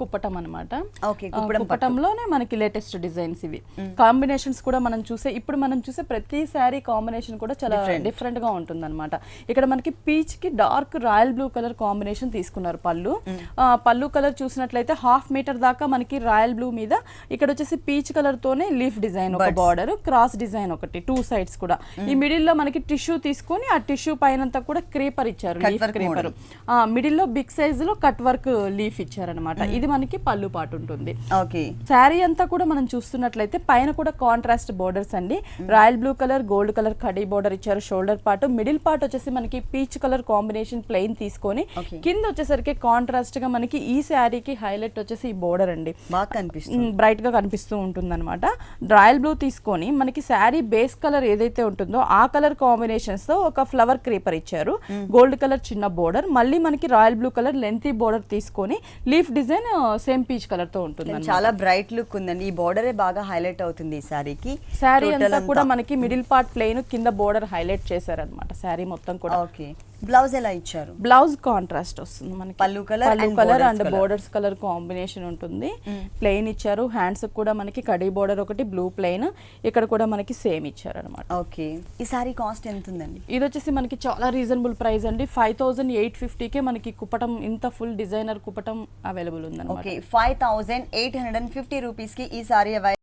కుప్పటం అన్నమాట. ఓకే, కుప్పటంలోనే మనకి latest designs ఇవి. కాంబినేషన్స్ కూడా మనం చూసే ప్రతి శారీ కాంబినేషన్ కూడా చాలా డిఫరెంట్ గా ఉంటుంది అనమాట. ఇక్కడ మనకి పీచ్ కి dark royal blue colour combination తీసుకున్నారు పళ్ళు కలర్ చూసినట్లయితే 1/2 మీటర్ దాకా మనకి రాయల్ బ్లూ మీద ఇక్కడ వచ్చేసి పీచ్ కలర్ తోనే లీఫ్ డిజైన్ ఒక బార్డర్, క్రాస్ డిజైన్ ఒకటి 2 సైడ్స్ కూడా. ఈ మిడిల్ లో మనకి టిష్యూ తీసుకొని ఆ టిష్యూ పైనంతా కూడా క్రీపర్ ఇచ్చారు, లీఫ్ క్రీపర్. మిడిల్ లో బిగ్ సైజ్ లో కట్ వర్క్ లీఫ్ ఇచ్చారనమాట. ఇది మనకి పళ్ళు పాటు ఉంటుంది. శారీ అంతా కూడా మనం చూస్తున్నట్లయితే పైన కూడా కాంట్రాస్ట్ బోర్డర్స్ అండి. Royal blue colour, gold colour khadi border ఇచ్చారు. షోల్డర్ పార్ట్, మిడిల్ పార్ట్ వచ్చేసి మనకి పీచ్ కలర్ కాంబినేషన్ ప్లెయిన్ తీసుకొని కింద వచ్చేసరికి కాంట్రాస్ట్ గా మనకి ఈ శారీకి హైలైట్ వచ్చేసి ఈ బోర్డర్ అండి, బ్రైట్ గా కనిపిస్తూ ఉంటుంది అనమాట. రాయల్ బ్లూ తీసుకొని మనకి శారీ బేస్ కలర్ ఏదైతే ఉంటుందో ఆ కలర్ కాంబినేషన్స్ తో ఒక ఫ్లవర్ క్రీపర్ ఇచ్చారు. గోల్డ్ కలర్ చిన్న బోర్డర్, మళ్ళీ మనకి royal blue colour lengthy border తీసుకొని leaf design same peach colour తో ఉంటుంది. చాలా బ్రైట్ లుక్ ఉందండి. ఈ బోర్డర్ బాగా హైలైట్ అవుతుంది ఈ శారీకి. శారీ అంతా కూడా మనకి మిడిల్ పార్ట్ ప్లెయిన్, కింద బోర్డర్ హైలైట్ చేశారనమాట శారీ మొత్తం కూడా. ఓకే, బ్లౌజ్ ఎలా ఇచ్చారు? బ్లౌజ్ కాంట్రాస్ట్ వస్తుంది మనకి, పళ్ళు colour and borders colour combination ఉంటుంది. ప్లెయిన్ ఇచ్చారు. హ్యాండ్స్ కూడా మనకి కడీ బోర్డర్ ఒకటి, బ్లూ ప్లెయిన్, ఇక్కడ కూడా మనకి సేమ్ ఇచ్చారు అనమాట. ఓకే, ఈ సారీ కాస్ట్ ఎంత ఉందండి? ఇది వచ్చేసి మనకి చాలా రీజనబుల్ ప్రైస్ అండి. 5850 కే మనకి కుప్పటం, ఇంత ఫుల్ డిజైనర్ కుప్పటం అవైలబుల్ ఉంది. ఓకే, 5850 రూపీస్ కి ఈ సారీ